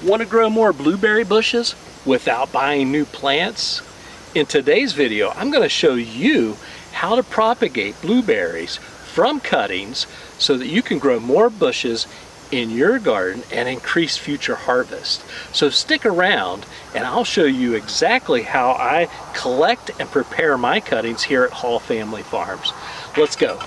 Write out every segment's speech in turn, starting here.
Want to grow more blueberry bushes without buying new plants? In today's video, I'm going to show you how to propagate blueberries from cuttings so that you can grow more bushes in your garden and increase future harvest. So stick around and I'll show you exactly how I collect and prepare my cuttings here at Hall Family Farms. Let's go.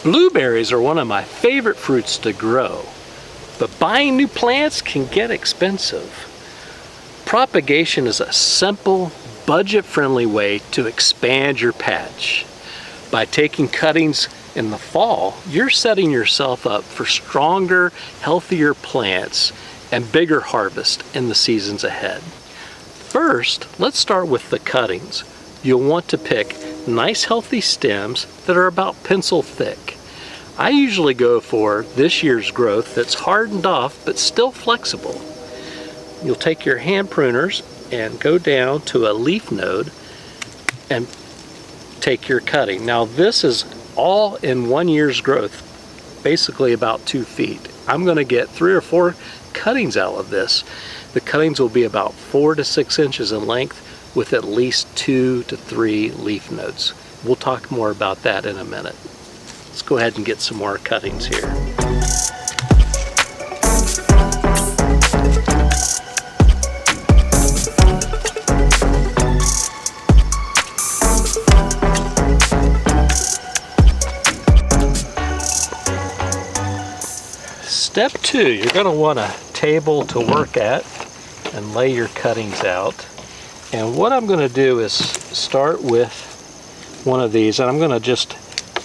Blueberries are one of my favorite fruits to grow, but buying new plants can get expensive. Propagation is a simple, budget-friendly way to expand your patch. By taking cuttings in the fall, you're setting yourself up for stronger, healthier plants and bigger harvest in the seasons ahead. First, let's start with the cuttings. You'll want to pick nice healthy stems that are about pencil thick. I usually go for this year's growth that's hardened off but still flexible. You'll take your hand pruners and go down to a leaf node and take your cutting. Now this is all in 1 year's growth, basically about 2 feet. I'm going to get 3 or 4 cuttings out of this. The cuttings will be about 4 to 6 inches in length with at least 2 to 3 leaf nodes. We'll talk more about that in a minute. Let's go ahead and get some more cuttings here. Step 2, you're going to want a table to work at and lay your cuttings out. And what I'm going to do is start with one of these, and I'm going to just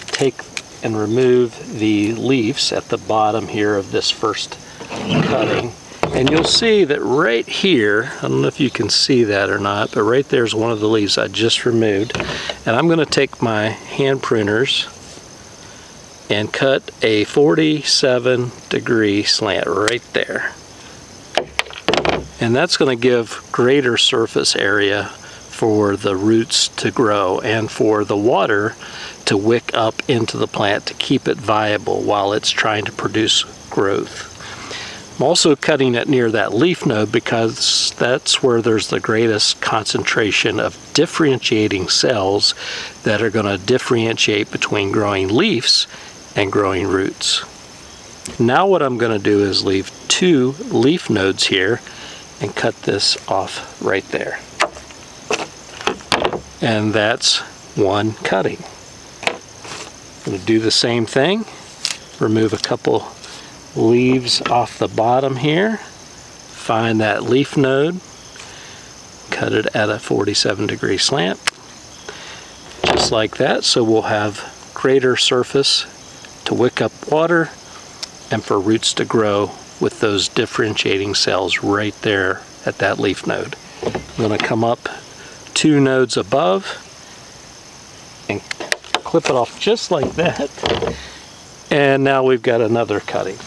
take and remove the leaves at the bottom here of this first cutting. And you'll see that right here, I don't know if you can see that or not, but right there's one of the leaves I just removed. And I'm going to take my hand pruners and cut a 47-degree slant right there. And that's going to give greater surface area for the roots to grow and for the water to wick up into the plant to keep it viable while it's trying to produce growth. I'm also cutting it near that leaf node because that's where there's the greatest concentration of differentiating cells that are going to differentiate between growing leaves and growing roots. Now what I'm going to do is leave 2 leaf nodes here and cut this off right there. And that's 1 cutting. I'm going to do the same thing. Remove a couple leaves off the bottom here. Find that leaf node. Cut it at a 47-degree slant. Just like that. So we'll have greater surface to wick up water and for roots to grow with those differentiating cells right there at that leaf node. I'm going to come up 2 nodes above and clip it off just like that. And now we've got another cutting.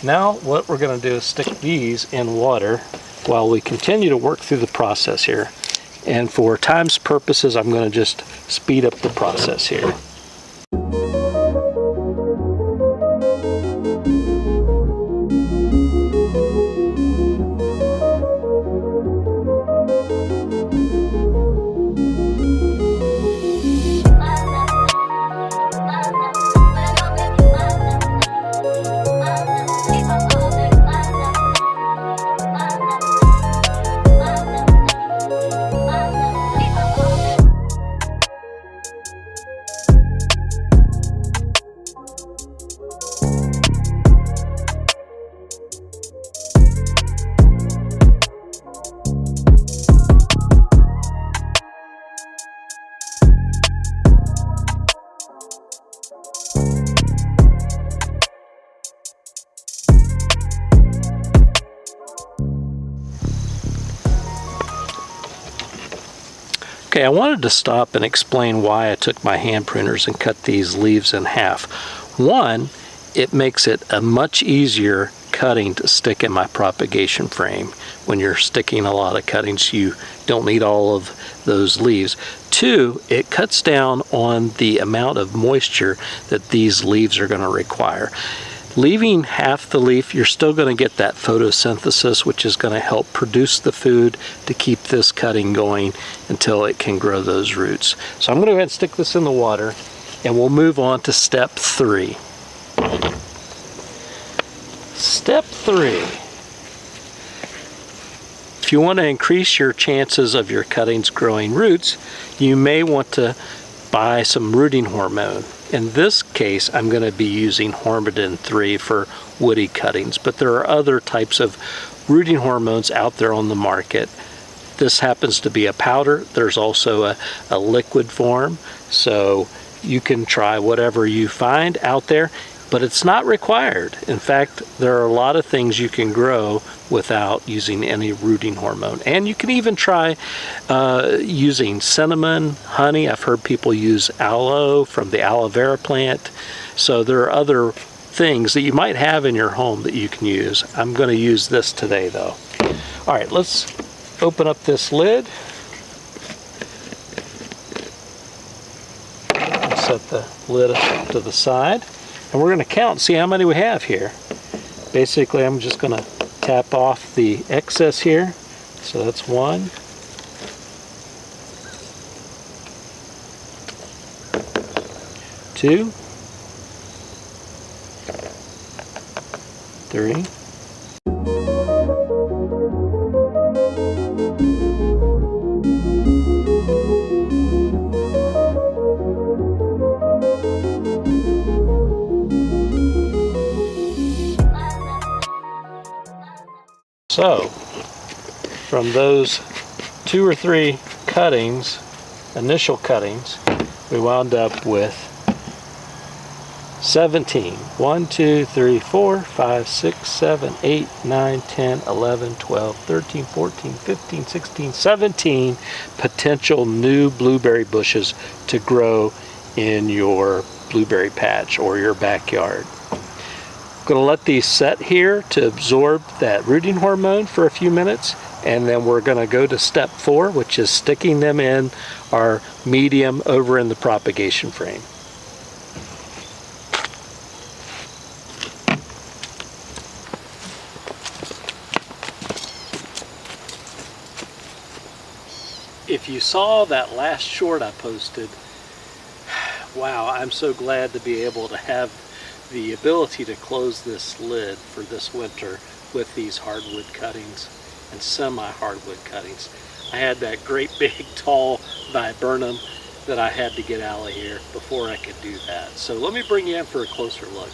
Now what we're going to do is stick these in water while we continue to work through the process here. And for time's purposes, I'm going to just speed up the process here. Okay, I wanted to stop and explain why I took my hand pruners and cut these leaves in half. One, it makes it a much easier cutting to stick in my propagation frame. When you're sticking a lot of cuttings, you don't need all of those leaves. 2, it cuts down on the amount of moisture that these leaves are going to require. Leaving half the leaf, you're still going to get that photosynthesis, which is going to help produce the food to keep this cutting going until it can grow those roots. So I'm going to go ahead and stick this in the water, and we'll move on to step 3. Step 3. If you want to increase your chances of your cuttings growing roots, you may want to buy some rooting hormone. In this case, I'm going to be using hormone 3 for woody cuttings, but there are other types of rooting hormones out there on the market. This happens to be a powder. There's also a liquid form, so you can try whatever you find out there, but it's not required. In fact, there are a lot of things you can grow without using any rooting hormone. And you can even try using cinnamon, honey. I've heard people use aloe from the aloe vera plant. So there are other things that you might have in your home that you can use. I'm going to use this today though. All right, let's open up this lid. Set the lid to the side. And we're going to count and see how many we have here. Basically, I'm just going to tap off the excess here. So that's 1, 2, 3, 4. So, from those 2 or 3 cuttings, initial cuttings, we wound up with 17. 1, 2, 3, 4, 5, 6, 7, 8, 9, 10, 11, 12, 13, 14, 15, 16, 17 potential new blueberry bushes to grow in your blueberry patch or your backyard. I'm going to let these set here to absorb that rooting hormone for a few minutes, and then we're going to go to step 4, which is sticking them in our medium over in the propagation frame. If you saw that last short I posted, wow, I'm so glad to be able to have the ability to close this lid for this winter with these hardwood cuttings and semi-hardwood cuttings. I had that great big tall viburnum that I had to get out of here before I could do that. So let me bring you in for a closer look.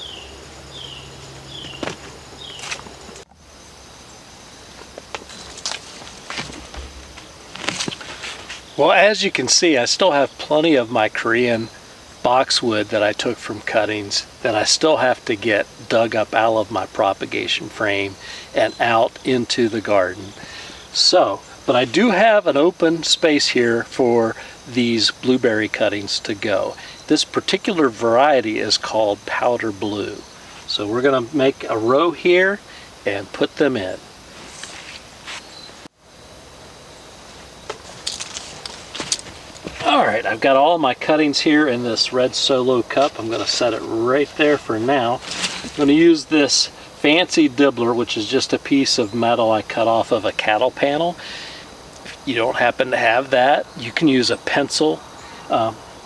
Well, as you can see, I still have plenty of my Korean boxwood that I took from cuttings that I still have to get dug up out of my propagation frame and out into the garden. So, but I do have an open space here for these blueberry cuttings to go. This particular variety is called powder blue. So we're going to make a row here and put them in. Alright, I've got all my cuttings here in this red Solo cup. I'm going to set it right there for now. I'm going to use this fancy dibbler, which is just a piece of metal I cut off of a cattle panel. If you don't happen to have that, you can use a pencil,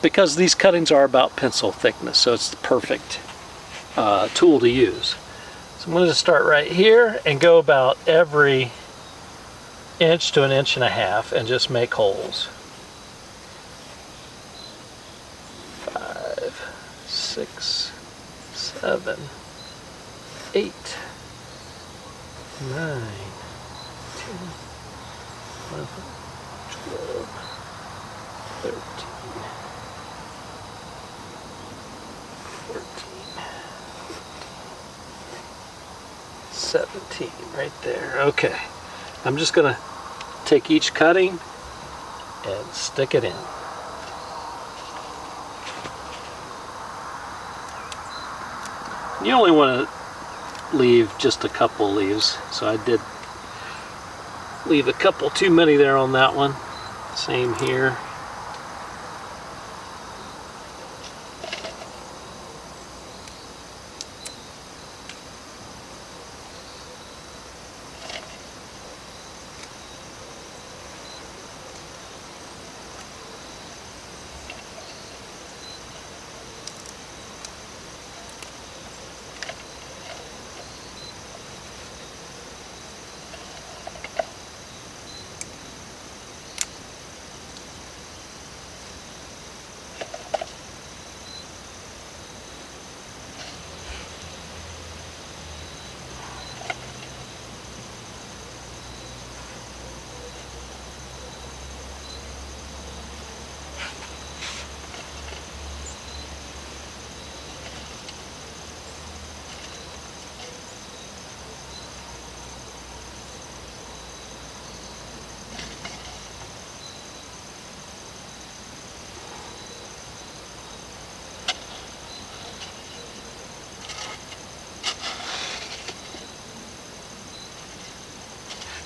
because these cuttings are about pencil thickness, so it's the perfect tool to use. So I'm going to start right here and go about every inch to an inch and a half and just make holes. 5, 6, 7, 8, 9, 10, 11, 12, 13, 14, 17, right there. Okay, I'm just going to take each cutting and stick it in. You only want to leave just a couple leaves. So I did leave a couple too many there on that one. Same here.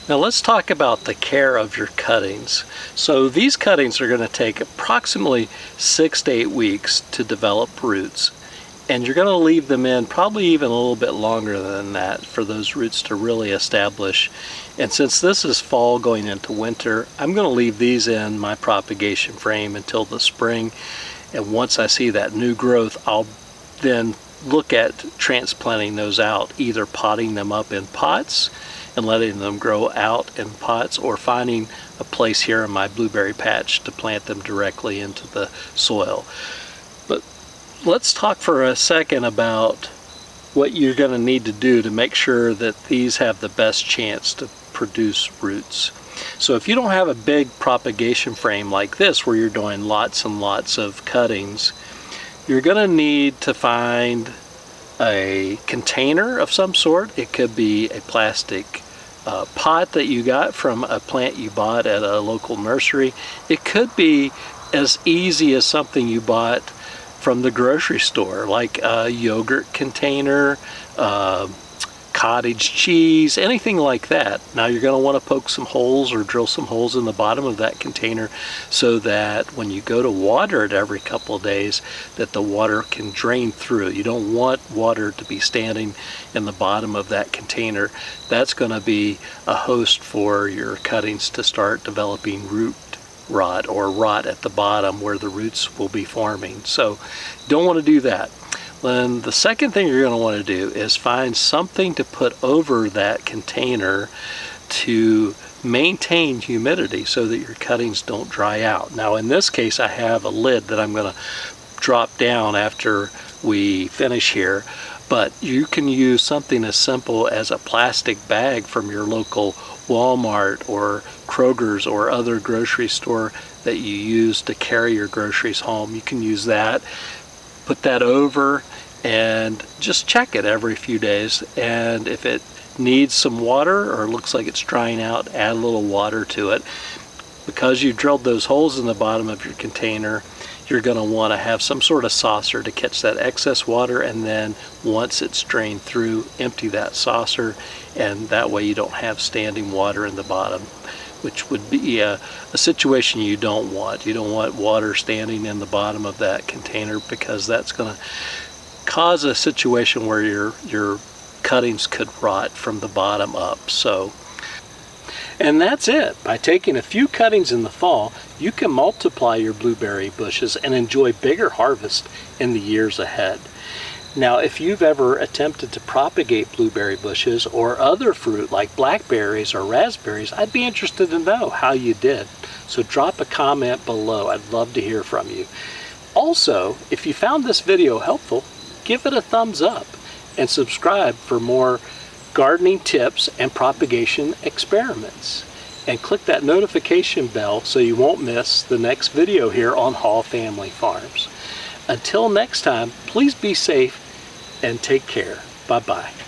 Now let's talk about the care of your cuttings. So these cuttings are going to take approximately 6 to 8 weeks to develop roots. And you're going to leave them in probably even a little bit longer than that for those roots to really establish. And since this is fall going into winter, I'm going to leave these in my propagation frame until the spring. And once I see that new growth, I'll then look at transplanting those out, either potting them up in pots and letting them grow out in pots, or finding a place here in my blueberry patch to plant them directly into the soil. But let's talk for a second about what you're going to need to do to make sure that these have the best chance to produce roots. So if you don't have a big propagation frame like this where you're doing lots and lots of cuttings, you're going to need to find a container of some sort. It could be a plastic pot that you got from a plant you bought at a local nursery. It could be as easy as something you bought from the grocery store, like a yogurt container, cottage cheese, anything like that. Now you're going to want to poke some holes or drill some holes in the bottom of that container so that when you go to water it every couple of days, that the water can drain through. You don't want water to be standing in the bottom of that container. That's going to be a host for your cuttings to start developing root rot or rot at the bottom where the roots will be forming. So don't want to do that. Then the second thing you're going to want to do is find something to put over that container to maintain humidity so that your cuttings don't dry out. Now in this case I have a lid that I'm going to drop down after we finish here, but you can use something as simple as a plastic bag from your local Walmart or Kroger's or other grocery store that you use to carry your groceries home. You can use that, put that over, and just check it every few days, and if it needs some water or looks like it's drying out, add a little water to it. Because you drilled those holes in the bottom of your container, you're going to want to have some sort of saucer to catch that excess water, and then once it's drained through, empty that saucer, and that way you don't have standing water in the bottom, which would be a situation you don't want. You don't want water standing in the bottom of that container, because that's going to cause a situation where your cuttings could rot from the bottom up. And that's it. By taking a few cuttings in the fall, you can multiply your blueberry bushes and enjoy bigger harvest in the years ahead. Now, if you've ever attempted to propagate blueberry bushes or other fruit like blackberries or raspberries, I'd be interested to know how you did. So drop a comment below. I'd love to hear from you. Also, if you found this video helpful, give it a thumbs up and subscribe for more gardening tips and propagation experiments. And click that notification bell so you won't miss the next video here on Hall Family Farms. Until next time, please be safe and take care. Bye-bye.